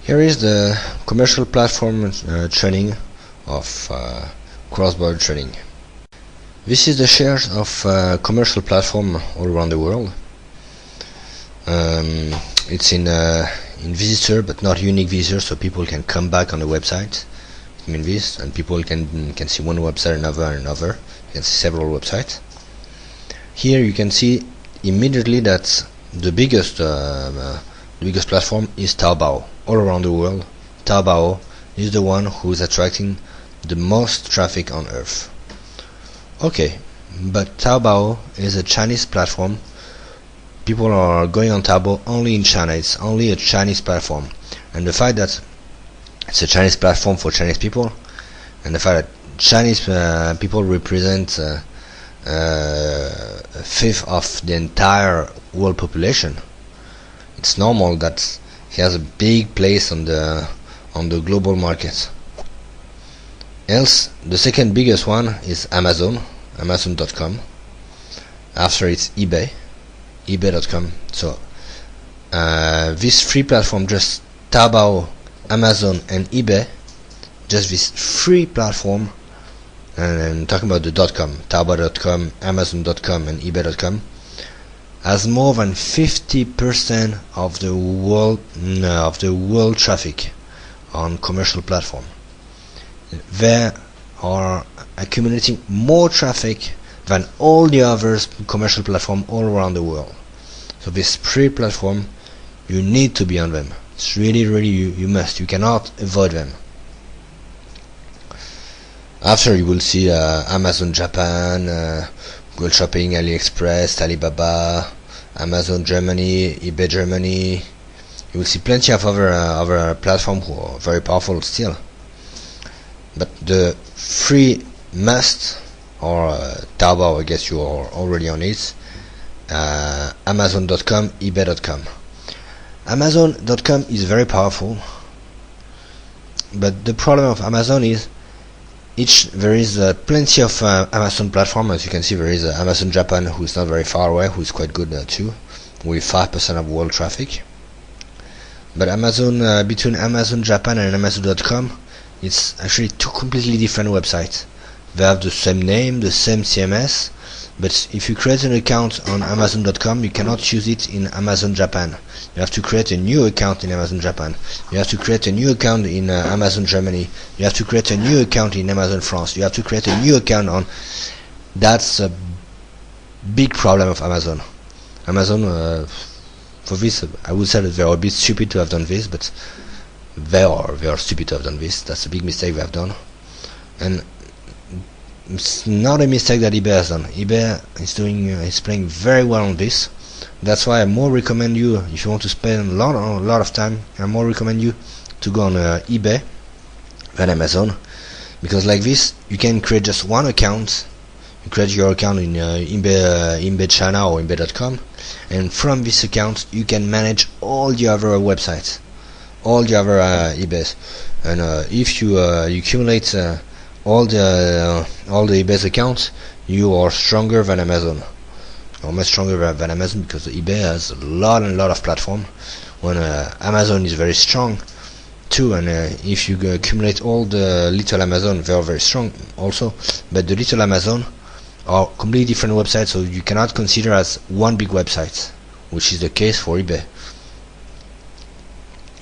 Here is the commercial platform trading of cross-border trading. This is the shares of commercial platform all around the world. It's in visitor, but not unique visitor, so people can come back on the website. I mean this, and people can see one website, another. You can see several websites. Here you can see immediately that the biggest platform is Taobao. All around the world, Taobao is the one who is attracting the most traffic on earth. Okay, but Taobao is a Chinese platform. People are going on Taobao only in China. It's only a Chinese platform, and the fact that it's a Chinese platform for Chinese people, and the fact that Chinese people represent a fifth of the entire world population, it's normal that he has a big place on the global market. Else, the second biggest one is Amazon, Amazon.com. After it's eBay, eBay.com. So this free platform, just Taobao, Amazon, and eBay, just this free platform, and talking about the .com, Taobao.com, Amazon.com, and eBay.com, has more than 50% of the world traffic on commercial platform. They are accumulating more traffic than all the other commercial platform all around the world. So this free platform, you need to be on them. It's really you must. You cannot avoid them. After you will see Amazon Japan, Google Shopping, AliExpress, Alibaba, Amazon Germany, eBay Germany. You will see plenty of other platforms who are very powerful still. But the free must, or Taobao, I guess you are already on it, Amazon.com, eBay.com. Amazon.com is very powerful, but the problem of Amazon is there is plenty of Amazon platform. As you can see, there is Amazon Japan, who is not very far away, who is quite good too, with 5% of world traffic. But Amazon, between Amazon Japan and Amazon.com, it's actually two completely different websites. They have the same name, the same CMS, but if you create an account on Amazon.com, you cannot use it in Amazon Japan. You have to create a new account in Amazon Japan. You have to create a new account in Amazon Germany. You have to create a new account in Amazon France. You have to create a new account on... That's a big problem of Amazon. Amazon, for this, I would say that they are a bit stupid to have done this, but they are stupid to have done this. That's a big mistake they have done. And it's not a mistake that eBay has done. eBay is playing very well on this. That's why I more recommend you, if you want to spend a lot of time, I more recommend you to go on eBay than Amazon, because like this you can create just one account. You create your account in eBay China or eBay.com, and from this account you can manage all the other websites, all the other eBays. And if you accumulate all the eBay's accounts, you are stronger than Amazon. Almost stronger than Amazon, because eBay has a lot of platform, when Amazon is very strong too. And if you accumulate all the little Amazon, they are very strong also, but the little Amazon are completely different websites, so you cannot consider as one big website, which is the case for eBay.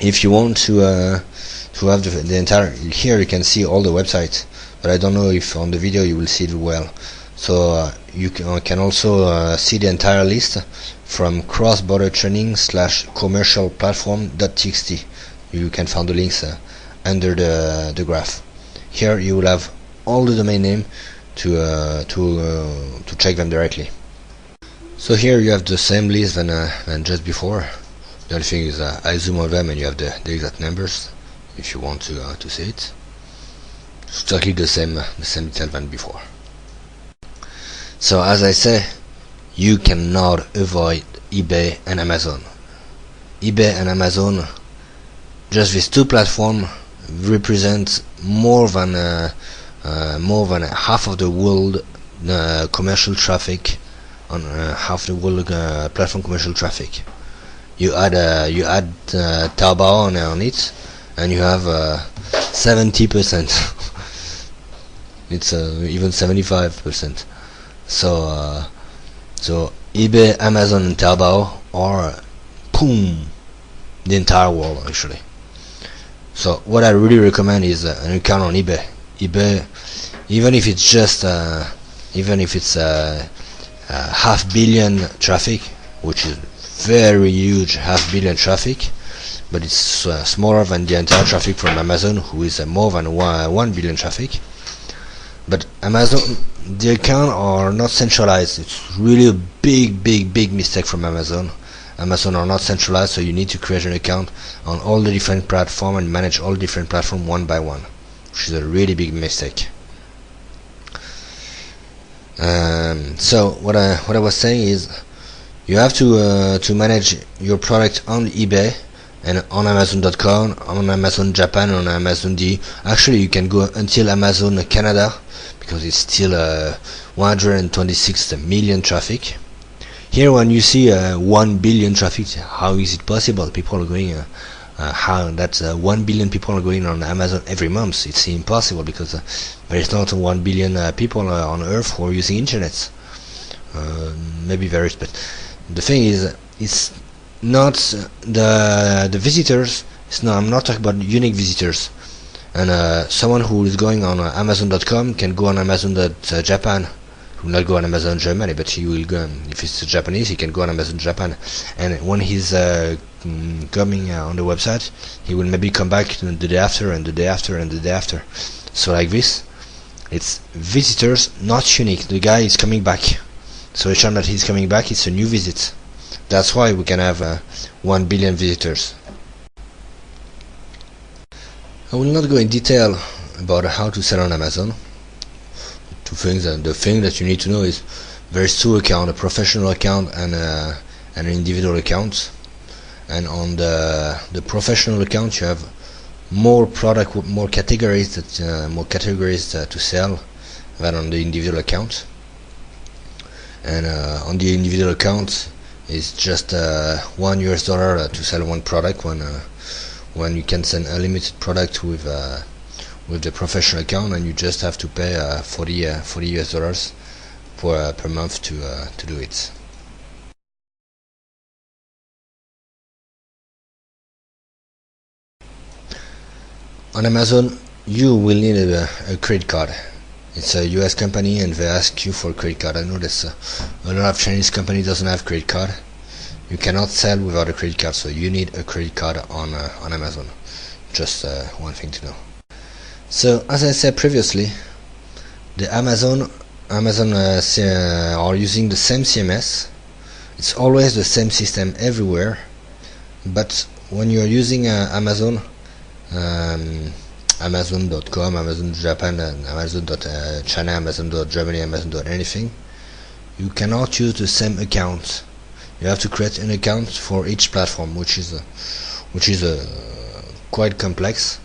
If you want to have the entire, here you can see all the websites, but I don't know if on the video you will see it well. So you can also see the entire list from cross-border trading /commercial platform.txt. You can find the links under the graph. Here you will have all the domain name to check them directly. So here you have the same list than just before. The only thing is I zoom on them and you have the exact numbers if you want to see it. It's exactly the same detail than before. So as I say, you cannot avoid eBay and Amazon. eBay and Amazon, just these two platforms, represent more than half of the world commercial traffic, on half the world platform commercial traffic. You add Taobao on it, and you have 70%. It's even 75%. So eBay, Amazon, and Taobao are boom, the entire world actually. So what I really recommend is an account on eBay. Even if it's just half billion traffic, which is very huge, half billion traffic, but it's smaller than the entire traffic from Amazon, who is more than 1 billion traffic. But Amazon, the account are not centralized. It's really a big mistake from Amazon. Amazon are not centralized, so you need to create an account on all the different platforms and manage all different platforms one by one, which is a really big mistake. So what I was saying is, you have to manage your product on eBay and on Amazon.com, on Amazon Japan, on Amazon D. Actually, you can go until Amazon Canada, because it's still 126 million traffic. Here, when you see 1 billion traffic, how is it possible? People are going, how that's 1 billion people are going on Amazon every month. It's impossible, because there is not 1 billion people on Earth who are using internet. Maybe there is, but the thing is, it's not the visitors. I'm not talking about unique visitors. And someone who is going on Amazon.com can go on Amazon.Japan. He will not go on Amazon Germany, but he will go. If it's Japanese, he can go on Amazon Japan. And when he's coming on the website, he will maybe come back the day after, and the day after, and the day after. So like this, it's visitors, not unique. The guy is coming back. So each time that he's coming back, it's a new visit. That's why we can have 1 billion visitors. I will not go in detail about how to sell on Amazon. Two things, and the thing that you need to know is there's two accounts: a professional account and an individual account. And on the professional account, you have more product, more categories to sell than on the individual account. And on the individual account, it's just $1 to sell one product, when you can send unlimited product with the professional account, and you just have to pay $40 per month to do it. On Amazon, you will need a credit card. It's a US company, and they ask you for a credit card. I know that a lot of Chinese companies doesn't have credit card. You cannot sell without a credit card, so you need a credit card on Amazon. Just one thing to know. So as I said previously, the Amazon are using the same CMS. It's always the same system everywhere. But when you're using Amazon, Amazon.com, Amazon Japan, and Amazon.China, Amazon.Germany, Amazon.anything, you cannot use the same account. You have to create an account for each platform, which is quite complex.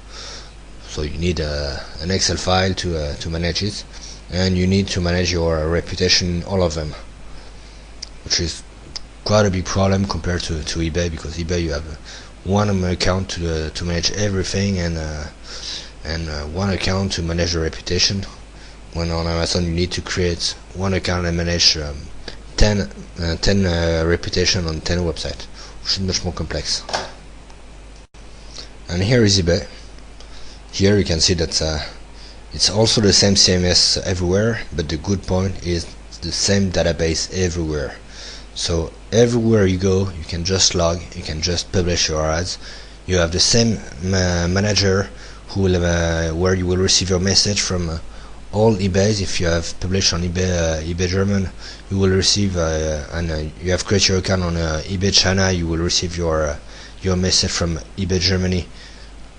So you need an Excel file to manage it, and you need to manage your reputation in all of them, which is quite a big problem compared to eBay, because eBay you have one account to manage everything, and one account to manage the reputation. When on Amazon you need to create one account and manage 10 reputation on 10 websites, which is much more complex. And here is eBay. Here you can see that it's also the same CMS everywhere, but the good point is the same database everywhere. So everywhere you go, you can just log, you can just publish your ads. You have the same manager who will where you will receive your message from all eBays. If you have published on eBay German, you will receive and you have created your account on eBay China, you will receive your message from eBay Germany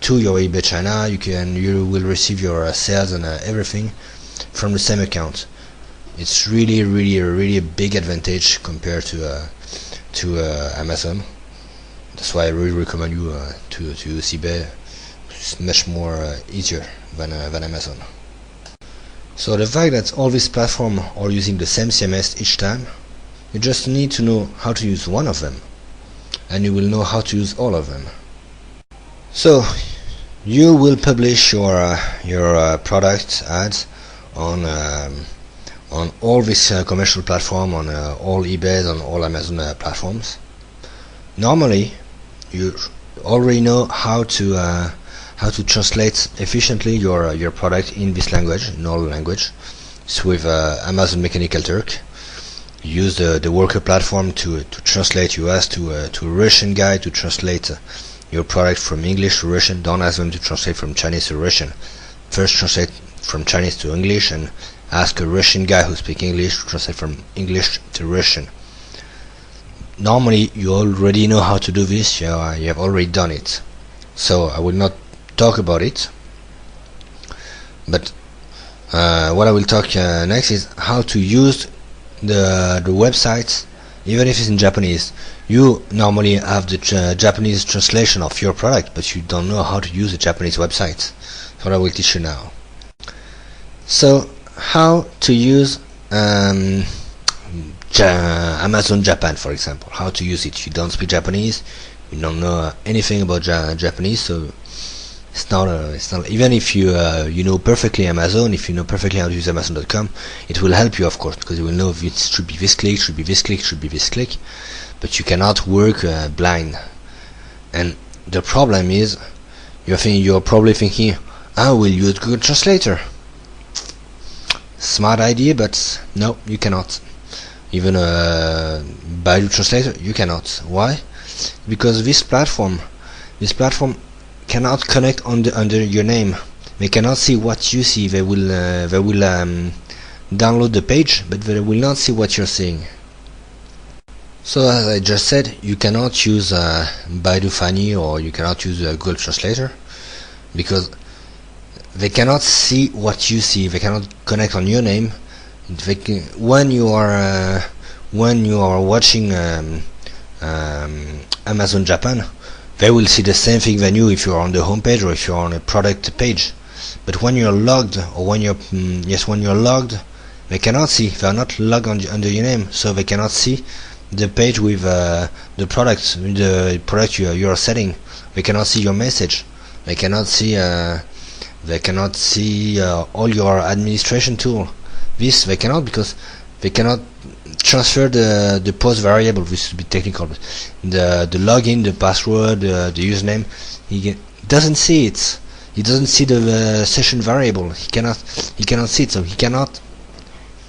to your eBay China. You will receive your sales and everything from the same account. It's really a big advantage compared to Amazon. That's why I really recommend you to use eBay. It's much more easier than Amazon. So the fact that all these platforms are using the same CMS each time, you just need to know how to use one of them, and you will know how to use all of them. So you will publish your product ads on all these commercial platform, on all eBay, on all Amazon platforms. Normally, you already know how to translate efficiently your product in this language, in all language. So with Amazon Mechanical Turk, you use the worker platform to translate. You ask to a Russian guy to translate your product from English to Russian. Don't ask them to translate from Chinese to Russian. First translate from Chinese to English, and ask a Russian guy who speaks English to translate from English to Russian. Normally you already know how to do this. You have already done it, so I will not talk about it. But what I will talk next is how to use the websites, even if it's in Japanese. You normally have the Japanese translation of your product, but you don't know how to use the Japanese websites. So what I will teach you now. So how to use Amazon Japan, for example. How to use it. You don't speak Japanese, you don't know anything about Japanese, so it's not even if you you know perfectly Amazon, if you know perfectly how to use Amazon.com, it will help you, of course, because you will know if it should be this click, should be this click, should be this click. But you cannot work blind. And the problem is, you're probably thinking, I will use Google Translator. Smart idea, but no, you cannot. Even Baidu Translator, you cannot. Why? Because this platform cannot connect under your name. They cannot see what you see. They will download the page, but they will not see what you're seeing. So as I just said, you cannot use Baidu Fani, or you cannot use Google Translator, because they cannot see what you see. They cannot connect on your name. When you are watching Amazon Japan, they will see the same thing than you if you are on the home page or if you are on a product page. But when you're logged, or when you're logged, they cannot see. They are not logged under your name, so they cannot see the page with the product you are setting. They cannot see your message. They cannot see all your administration tool. This they cannot, because they cannot transfer the post variable. This would be technical, but the login, the password, the username, he doesn't see it. He doesn't see the session variable. He cannot see it, so he cannot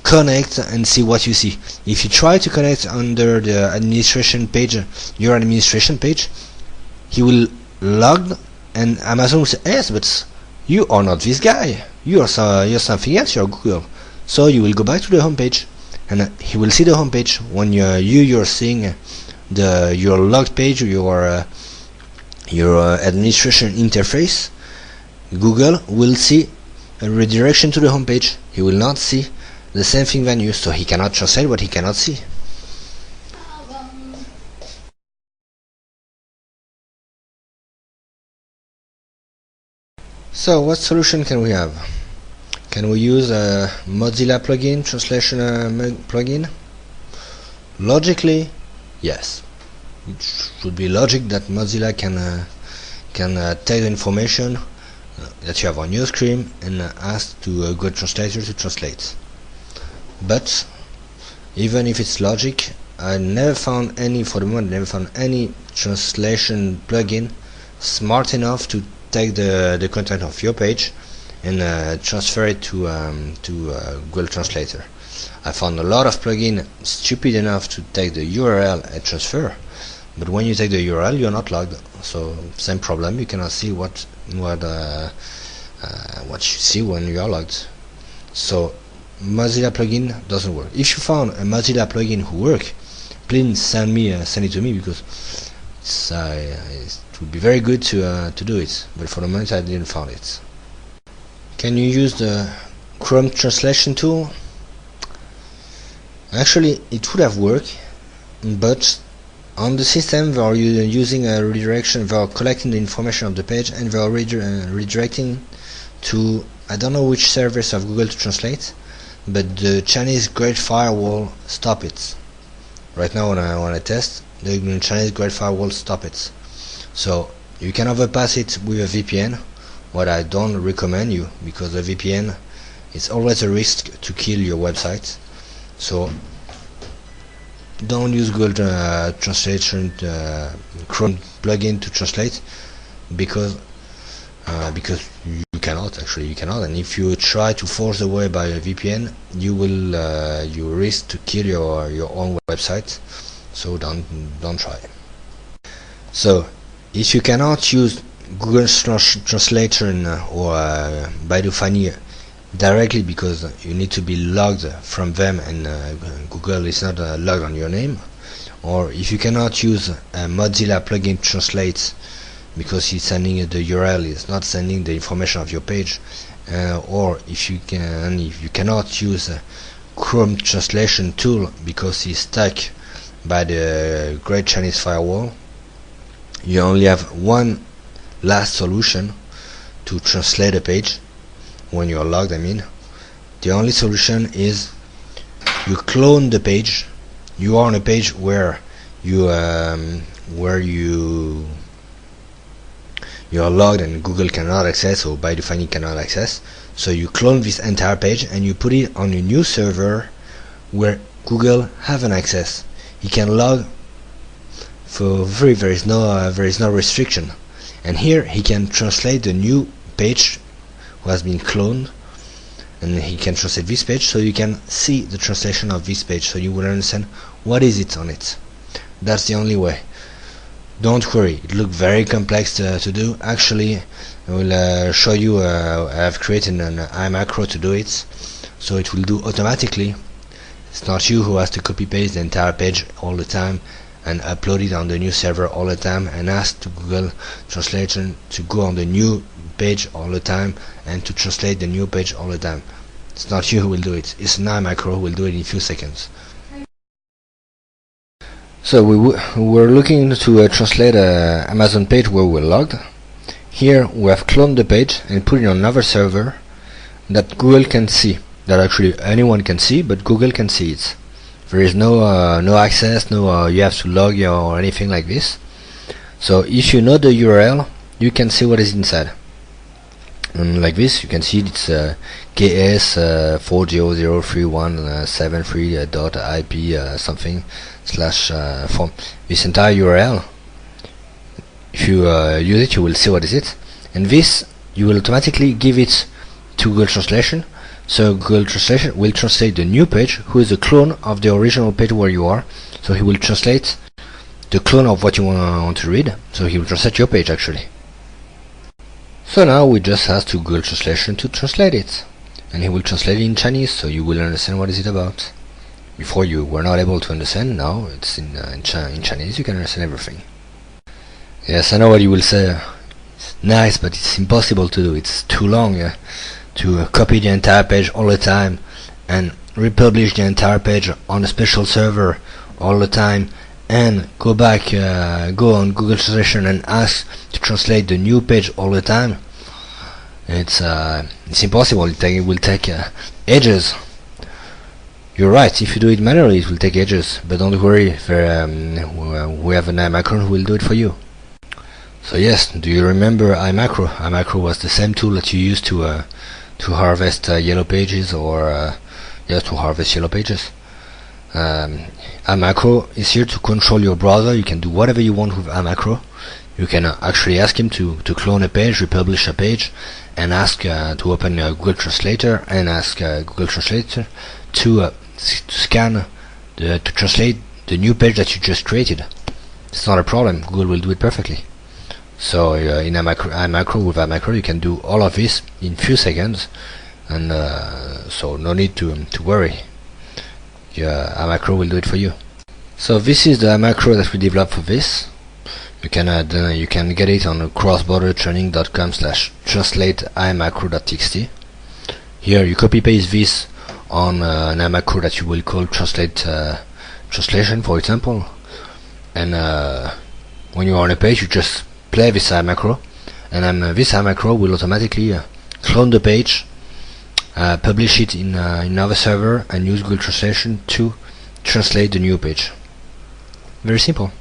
connect and see what you see. If you try to connect under the administration page, your administration page, he will log, and Amazon will say, yes, but you are not this guy. You're something else. You're Google. So you will go back to the home page, and he will see the home page. When you're seeing your logged page, your administration interface, Google will see a redirection to the home page. He will not see the same thing than you, so he cannot translate what he cannot see. So what solution can we have? Can we use a Mozilla plugin, translation plugin? Logically, yes. It should be logic that Mozilla can take the information that you have on your screen and ask to a Google Translator to translate. But even if it's logic, I never found any, for the moment, never found any translation plugin smart enough to take the content of your page and transfer it to Google Translator. I found a lot of plugins stupid enough to take the URL and transfer, but when you take the URL, you're not logged. So same problem. You cannot see what you see when you are logged. So Mozilla plugin doesn't work. If you found a Mozilla plugin who work, please send it to me, because it would be very good to do it. But for the moment, I didn't find it. Can you use the Chrome translation tool? Actually, it would have worked, but on the system they are using a redirection. They are collecting the information of the page and they are redirecting to, I don't know which servers of Google to translate, but the Chinese Great Firewall stop it. Right now when I test, the Chinese Great Firewall stop it. So you can overpass it with a VPN, what I don't recommend you, because the VPN is always a risk to kill your website. So don't use Google Translation Chrome plugin to translate, because you cannot, and if you try to force the way by a VPN, you will you risk to kill your own website. So don't try. So if you cannot use Google Translator or Baidu Funny directly, because you need to be logged from them, and Google is not logged on your name, or if you cannot use Mozilla plugin Translate because it's sending the URL, it's not sending the information of your page, or if you cannot use Chrome translation tool because it's stuck by the Great Chinese Firewall, you only have one last solution to translate a page when you're logged. The only solution is you clone the page. You are on a page where you are logged and Google cannot access, or Baidu Funny cannot access. So you clone this entire page and you put it on a new server where Google have an access. He can log for free. There is no restriction, and here he can translate the new page who has been cloned, and he can translate this page, so you can see the translation of this page, so you will understand what is it on it. That's the only way. Don't worry, it looks very complex to do. Actually, I will show you. I have created an iMacro to do it, so it will do automatically. It's not you who has to copy paste the entire page all the time and upload it on the new server all the time, and ask to Google Translation to go on the new page all the time and to translate the new page all the time. It's not you who will do it. It's an iMacro who will do it in a few seconds. So we're looking to translate a Amazon page where we're logged. Here we have cloned the page and put it on another server that Google can see, that actually anyone can see, but Google can see it. There is no access, you have to log or anything like this. So if you know the URL, you can see what is inside. And like this, you can see it's ks 4003173.ip something / form. This entire URL, if you use it, you will see what is it, and this you will automatically give it to Google Translation. So Google Translation will translate the new page, who is a clone of the original page where you are. So he will translate the clone of what you want to read. So he will translate your page actually. So now we just ask to Google Translation to translate it, and he will translate it in Chinese, so you will understand what is it about. Before you were not able to understand, now it's in Chinese, you can understand everything. Yes, I know what you will say. It's nice, but it's impossible to do. It's too long to copy the entire page all the time and republish the entire page on a special server all the time, and go back, go on Google Translation and ask to translate the new page all the time. It's impossible. It will take ages. You're right, if you do it manually it will take ages, but don't worry, we have an iMacro who will do it for you. So yes, do you remember iMacro? iMacro was the same tool that you used to harvest yellow pages, or to harvest yellow pages. iMacro is here to control your browser. You can do whatever you want with iMacro. You can actually ask him to clone a page, republish a page, and ask to open Google Translator, and ask Google Translator to scan, to translate the new page that you just created. It's not a problem. Google will do it perfectly. So in iMacro, with iMacro, you can do all of this in few seconds, and so no need to worry. iMacro will do it for you. So this is the iMacro that we developed for this. You can get it on crossbordertraining.com/translate-imacro.txt. Here you copy paste this on an iMacro that you will call translation, for example, and when you are on a page, you just play this iMacro, and this iMacro will automatically clone the page, publish it in another server, and use Google Translation to translate the new page. Very simple.